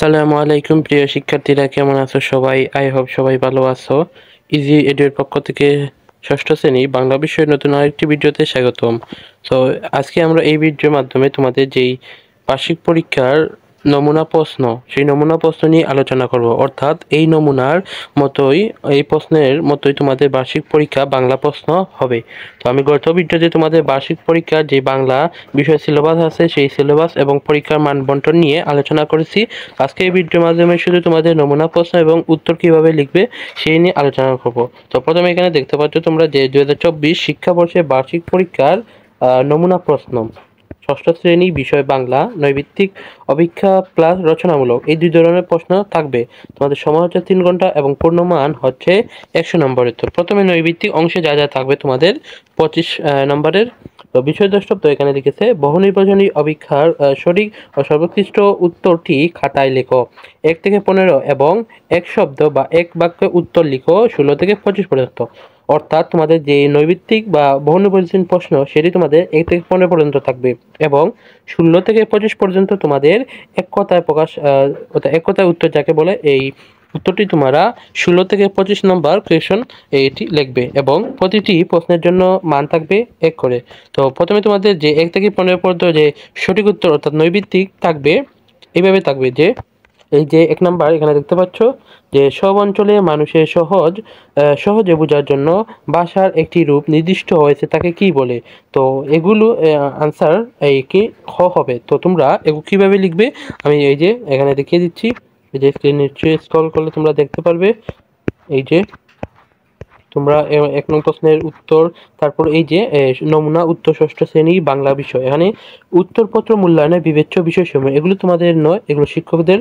আসসালামু আলাইকুম প্রিয় শিক্ষার্থীরা, কেমন আছো সবাই? আই হোপ সবাই ভালো আছো। ইজি এডুর পক্ষ থেকে ষষ্ঠ শ্রেণী বাংলা বিষয়ের নতুন আরেকটি ভিডিওতে স্বাগতম। তো আজকে আমরা এই ভিডিওর মাধ্যমে তোমাদের যেই বার্ষিক পরীক্ষার নমুনা প্রশ্ন, সেই নমুনা প্রশ্ন নিয়ে আলোচনা করব। অর্থাৎ এই নমুনার মতোই, এই প্রশ্নের মতোই তোমাদের বার্ষিক পরীক্ষা বাংলা প্রশ্ন হবে। তো আমি গত ভিডিওতে তোমাদের বার্ষিক পরীক্ষার যে বাংলা বিষয় সিলেবাস আছে সেই সিলেবাস এবং পরীক্ষার মান বন্টন নিয়ে আলোচনা করেছি। আজকে এই ভিডিওর মাধ্যমে শুধু তোমাদের নমুনা প্রশ্ন এবং উত্তর কিভাবে লিখবে সেই নিয়ে আলোচনা করব। তো প্রথমে এখানে দেখতে পাচ্ছ তোমরা যে 2024 শিক্ষাবর্ষের বার্ষিক পরীক্ষার নমুনা প্রশ্ন, ষষ্ঠ শ্রেণী বিষয় বাংলা, নৈবিত্তিক অপেক্ষা প্লাস রচনামূলক, এই দুই ধরনের প্রশ্ন থাকবে। তোমাদের সময় হচ্ছে 3 ঘন্টা এবং পূর্ণমান হচ্ছে 100 নম্বরের। তো প্রথমে নৈবিত্তিক অংশে যা যা থাকবে তোমাদের 25 নম্বরের। তো বিষয় দ্রষ্টব্য এখানে লিখেছে বহু নির্বাচনী অপেক্ষার সঠিক ও সর্বোৎকৃষ্ট উত্তরটি খাতায় লেখো। 1 থেকে 15 এবং এক শব্দ বা এক বাক্যে উত্তর লিখো 16 থেকে 25 পর্যন্ত। অর্থাৎ তোমাদের যে নৈবিত্তিক বা বহুনির্বাচনী প্রশ্ন সেটি তোমাদের 1 থেকে 15 পর্যন্ত থাকবে এবং 16 থেকে 25 পর্যন্ত তোমাদের এক কথায় প্রকাশ, এক কথায় উত্তর যাকে বলে, এই উত্তরটি তোমরা 16 থেকে 25 নম্বর কোয়েশন এটি লিখবে এবং প্রতিটি প্রশ্নের জন্য মান থাকবে 1 করে। তো প্রথমে তোমাদের যে 1 থেকে 15 পর্যন্ত যে সঠিক উত্তর অর্থাৎ নৈবিত্তিক থাকবে, এইভাবে থাকবে যে এই যে 1 নাম্বার এখানে দেখতে পাচ্ছ যে সব অঞ্চলে মানুষের সহজে বোঝার জন্য ভাষার একটি রূপ নির্দিষ্ট হয়েছে, তাকে কি বলে? তো এগুলো আনসার এই কি খ হবে। তো তোমরা এগুলো কিভাবে লিখবে আমি এই যে এখানে দেখিয়ে দিচ্ছি। এই যে স্ক্রিনে স্ক্রল করলে তোমরা দেখতে পারবে এই যে তোমরা 1 নং প্রশ্নের উত্তর, তারপর এই যে নমুনা উত্তর ষষ্ঠ শ্রেণী বাংলা বিষয়, এখানে উত্তরপত্র মূল্যায়নের বিবেচ্য বিষয়সমূহ, এগুলো তোমাদের নয়, এগুলো শিক্ষকদের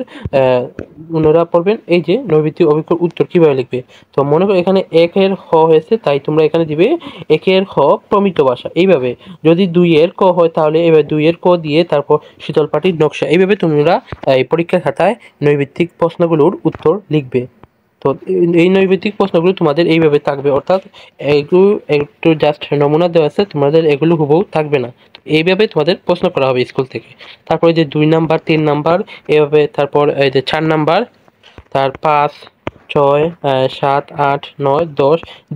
ওনারা পড়বেন। এই যে নৈবিত্তিক অভিজ্ঞ উত্তর কিভাবে লিখবে, তো মনে করো এখানে 1 এর খ হয়েছে, তাই তোমরা এখানে দিবে 1 এর খ প্রমিত ভাষা। এইভাবে যদি 2 এর ক হয় তাহলে এবার 2 এর ক দিয়ে তারপর শীতল পাটির নকশা। এইভাবে তোমরা এই পরীক্ষার খাতায় নৈবিত্তিক প্রশ্নগুলোর উত্তর লিখবে। তো এই নৈবেদিক প্রশ্নগুলো তোমাদের এইভাবে থাকবে, অর্থাৎ এগুলো একটু জাস্ট নমুনা দেওয়া আছে, তোমাদের এগুলো হুবহু থাকবে না। এইভাবে তোমাদের প্রশ্ন করা হবে স্কুল থেকে। তারপরে যে 2 নাম্বার 3 নাম্বার এভাবে, তারপর এই যে 4 নাম্বার, তার 5 6 7 8 9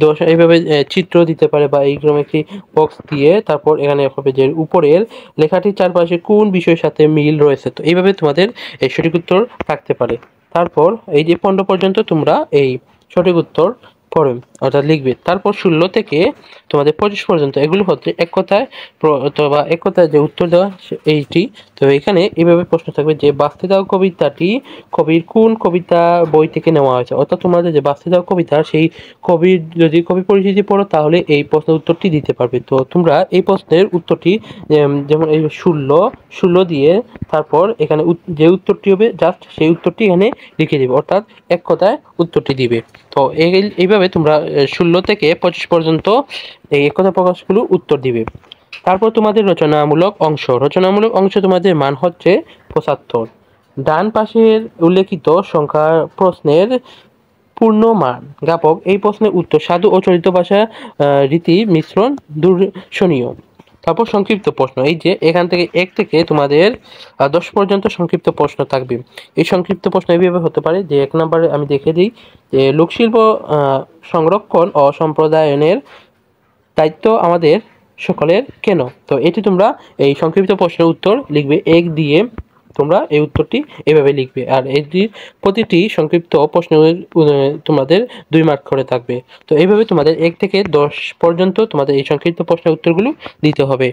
10 এইভাবে চিত্র দিতে পারে বা এইরকম একটি বক্স দিয়ে তারপর এখানে হবে যে উপরের লেখাটির চারপাশে কোন বিষয়ের সাথে মিল রয়েছে। তো এইভাবে তোমাদের এই সঠিক উত্তর থাকতে পারে। তারপর এই যে 15 পর্যন্ত তোমরা এই সঠিক উত্তর পড়বে অর্থাৎ লিখবে। তারপর 16 থেকে তোমাদের 25 পর্যন্ত এগুলো হচ্ছে এক কথায় অথবা এক কথায় যে উত্তর দেওয়া এইটি। তো এখানে এইভাবে প্রশ্ন থাকবে যে বাঁচতে দাও কবিতাটি কবির কোন কবিতা বই থেকে নেওয়া হয়েছে। অর্থাৎ তোমাদের যে বাঁচতে দাও কবিতা, সেই কবির যদি কবি পরিচিতি পড়ো তাহলে এই প্রশ্নের উত্তরটি দিতে পারবে। তো তোমরা এই প্রশ্নের উত্তরটি যেমন এই 16 দিয়ে তারপর এখানে যে উত্তরটি হবে জাস্ট সেই উত্তরটি এখানে লিখে দিবে, অর্থাৎ এক কথায় উত্তরটি দিবে। তো এইভাবে তোমরা 16 থেকে 25 পর্যন্ত এই এক কথা প্রকাশগুলো উত্তর দিবে। তারপর তোমাদের রচনামূলক অংশ তোমাদের মান হচ্ছে 75। ডান পাশের উল্লেখিত সংখ্যা প্রশ্নের পূর্ণ মান জ্ঞাপক। এই প্রশ্নের উত্তর সাধু ও চলিত ভাষা রীতি মিশ্রণ দর্শনীয়। তারপর সংক্ষিপ্ত প্রশ্ন, এই যে এখান থেকে 1 থেকে তোমাদের 10 পর্যন্ত সংক্ষিপ্ত প্রশ্ন থাকবে। এই সংক্ষিপ্ত প্রশ্ন এইভাবে হতে পারে যে 1 নম্বরে আমি দেখে দিই যে লোকশিল্প সংরক্ষণ ও সম্প্রদায়নের দায়িত্ব আমাদের সকলের কেন। তো এটি তোমরা এই সংক্ষিপ্ত প্রশ্নের উত্তর লিখবে 1 দিয়ে, তোমরা এই উত্তরটি এভাবে লিখবে। আর এটির প্রতিটি সংক্ষিপ্ত প্রশ্নের তোমাদের 2 মার্ক করে থাকবে। তো এইভাবে তোমাদের 1 থেকে 10 পর্যন্ত তোমাদের এই সংক্ষিপ্ত প্রশ্নের উত্তরগুলো দিতে হবে।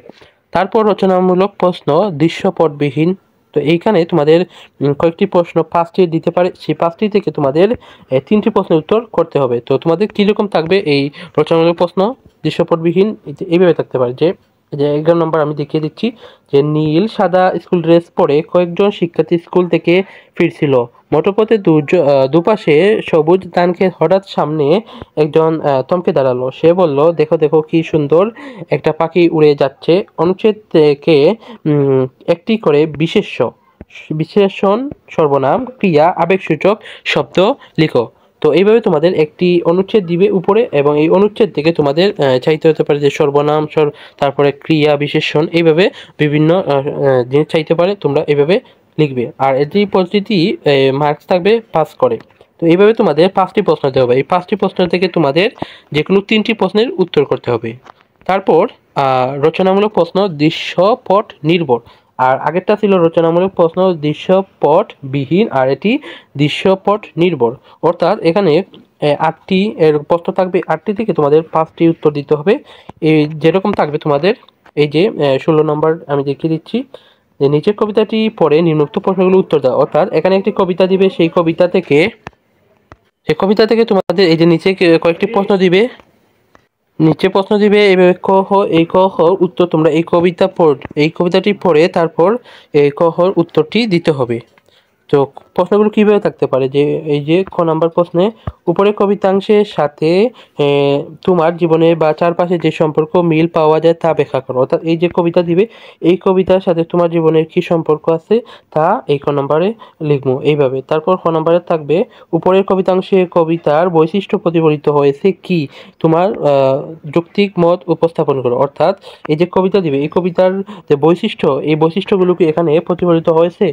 তারপর রচনামূলক প্রশ্ন দৃশ্যপটবিহীন। তো এইখানে তোমাদের কয়েকটি প্রশ্ন 5টি দিতে পারে, সেই 5টি থেকে তোমাদের 3টি প্রশ্নের উত্তর করতে হবে। তো তোমাদের কীরকম থাকবে এই রচনামূলক প্রশ্ন দৃশ্যপটবিহীন, এইভাবে থাকতে পারে যে 11 নম্বর আমি দেখিয়ে দিচ্ছি যে নীল সাদা স্কুল ড্রেস পরে কয়েকজন শিক্ষার্থী স্কুল থেকে ফিরছিল। মোটরপথে দুপাশে সবুজ ধানক্ষেত, হঠাৎ সামনে একজন থমকে দাঁড়ালো। সে বলল, দেখো দেখো কি সুন্দর একটা পাখি উড়ে যাচ্ছে। অনুচ্ছেদ থেকে একটি করে বিশেষণ, সর্বনাম, ক্রিয়া, আবেগসূচক শব্দ লিখো। তো এইভাবে তোমাদের একটি অনুচ্ছেদ দিবে উপরে এবং এই অনুচ্ছেদ থেকে তোমাদের চাইতে হতে পারে যে সর্বনাম, তারপরে ক্রিয়া, বিশেষণ, এইভাবে বিভিন্ন জিনিস চাইতে পারে। তোমরা এইভাবে লিখবে, আর এটি প্রতিটি মার্কস থাকবে 5 করে। তো এইভাবে তোমাদের 5টি প্রশ্ন দেওয়া হবে। এই 5টি প্রশ্ন থেকে তোমাদের যে কোনো 3টি প্রশ্নের উত্তর করতে হবে। তারপর রচনামূলক প্রশ্ন দৃশ্যপট নির্ভর। আর আগেরটা ছিল রচনামূলক প্রশ্ন দৃশ্যপট বিহীন, আর এটি দৃশ্যপট নির্ভর। অর্থাৎ এখানে 8টি এর প্রশ্ন থাকবে, 8টি থেকে তোমাদের 5টি উত্তর দিতে হবে। এই যেরকম থাকবে তোমাদের এই যে 16 নম্বর আমি দেখিয়ে দিচ্ছি যে নিচের কবিতাটি পড়ে নিম্নোক্ত প্রশ্নগুলো উত্তর দাও। অর্থাৎ এখানে একটি কবিতা দিবে, সেই কবিতা থেকে তোমাদের এই যে নিচে কয়েকটি প্রশ্ন দিবে, এইভাবে ক খ, এই ক খ উত্তর তোমরা এই কবিতাটি পড়ে তারপর এই ক খ উত্তরটি দিতে হবে। তো প্রশ্নগুলো কিভাবে থাকতে পারে যে এই যে খ নাম্বার প্রশ্নে উপরে কবিতাংশের সাথে তোমার জীবনে বা চারপাশে যে সম্পর্ক মিল পাওয়া যায় তা ব্যাখ্যা করো। অর্থাৎ এই যে কবিতা দিবে, এই কবিতার সাথে তোমার জীবনের কি সম্পর্ক আছে তা এই খ নাম্বারে লিখবো এইভাবে। তারপর খ নাম্বারে থাকবে উপরের কবিতাংশে কবিতার বৈশিষ্ট্য প্রতিফলিত হয়েছে কি, তোমার যৌক্তিক মত উপস্থাপন করো। অর্থাৎ এই যে কবিতা দিবে, এই কবিতার যে বৈশিষ্ট্য, এই বৈশিষ্ট্যগুলো কি এখানে প্রতিফলিত হয়েছে,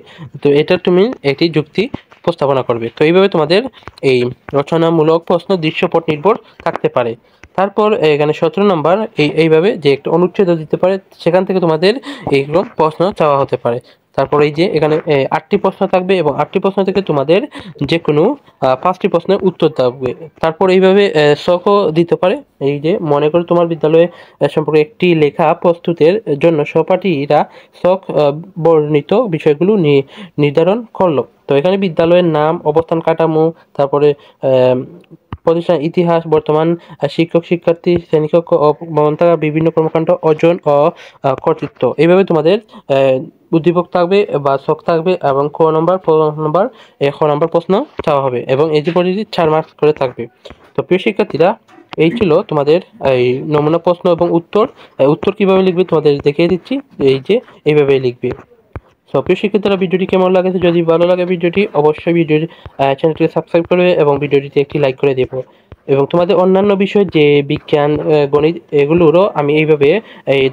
তো এটা তুমি একটি যুক্তি উপস্থাপনা করবে। তো এইভাবে তোমাদের এই রচনামূলক প্রশ্ন দৃশ্যপট নির্ভর থাকতে পারে। তারপর এখানে 17 নম্বর এইভাবে যে একটা অনুচ্ছেদ দিতে পারে, সেখান থেকে তোমাদের এইগুলো প্রশ্ন চাওয়া হতে পারে। তারপর এই যে এখানে 8টি প্রশ্ন থাকবে এবং 8টি প্রশ্ন থেকে তোমাদের যে কোনো 5টি প্রশ্নের উত্তর থাকবে। তারপর এইভাবে শখও দিতে পারে। এই যে মনে করো তোমার বিদ্যালয়ে সম্পর্কে একটি লেখা প্রস্তুতের জন্য সহপাঠীরা শখ বর্ণিত বিষয়গুলো নির্ধারণ করলো। তো এখানে বিদ্যালয়ের নাম, অবস্থান, কাঠামো, তারপরে প্রতিষ্ঠান ইতিহাস, বর্তমান শিক্ষক শিক্ষার্থী, শ্রেণীকক্ষ ও ভবন থাকা বিভিন্ন কর্মকাণ্ড, অর্জন ও কর্তৃত্ব। এইভাবে তোমাদের উদ্দীপক থাকবে বা শখ থাকবে এবং খ নম্বর প্রশ্ন চাওয়া হবে এবং এই যে পদ্ধতি 4 মার্কস করে থাকবে। তো প্রিয় শিক্ষার্থীরা, এই ছিল তোমাদের এই নমুনা প্রশ্ন এবং উত্তর কিভাবে লিখবে তোমাদের দেখিয়ে দিচ্ছি। এই যে এইভাবে লিখবে। প্রিয় শিক্ষার্থীরা, ভিডিওটি কেমন লাগেছে, যদি ভালো লাগে ভিডিওটি অবশ্যই চ্যানেলটিকে সাবস্ক্রাইব করবে এবং ভিডিওটিতে একটি লাইক করে দেবো। এবং তোমাদের অন্যান্য বিষয় যে বিজ্ঞান, গণিত, এগুলোরও আমি এইভাবে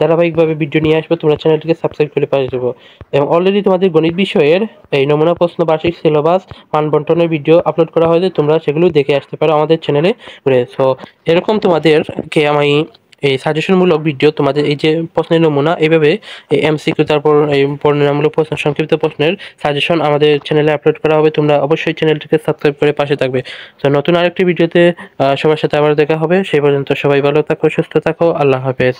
ধারাবাহিকভাবে ভিডিও নিয়ে আসবো, তোমরা চ্যানেলটিকে সাবস্ক্রাইব করে পাঠিয়ে দেবো। এবং অলরেডি তোমাদের গণিত বিষয়ের এই নমুনা প্রশ্ন, বার্ষিক সিলেবাস, মান বন্টনের ভিডিও আপলোড করা হয়েছে, তোমরা সেগুলো দেখে আসতে পারো আমাদের চ্যানেলে ঘুরে। এরকম তোমাদেরকে আমি এই সাজেশনমূলক ভিডিও, তোমাদের এই যে প্রশ্নের নমুনা, এইভাবে এই এমসিকিউ, তারপর এই বর্ণনামূলক প্রশ্ন, সংক্ষিপ্ত প্রশ্নের সাজেশন আমাদের চ্যানেলে আপলোড করা হবে। তোমরা অবশ্যই চ্যানেলটিকে সাবস্ক্রাইব করে পাশে থাকবে। তো নতুন আরেকটি ভিডিওতে সবার সাথে আবার দেখা হবে। সেই পর্যন্ত সবাই ভালো থাকো, সুস্থ থাকো। আল্লাহ হাফেজ।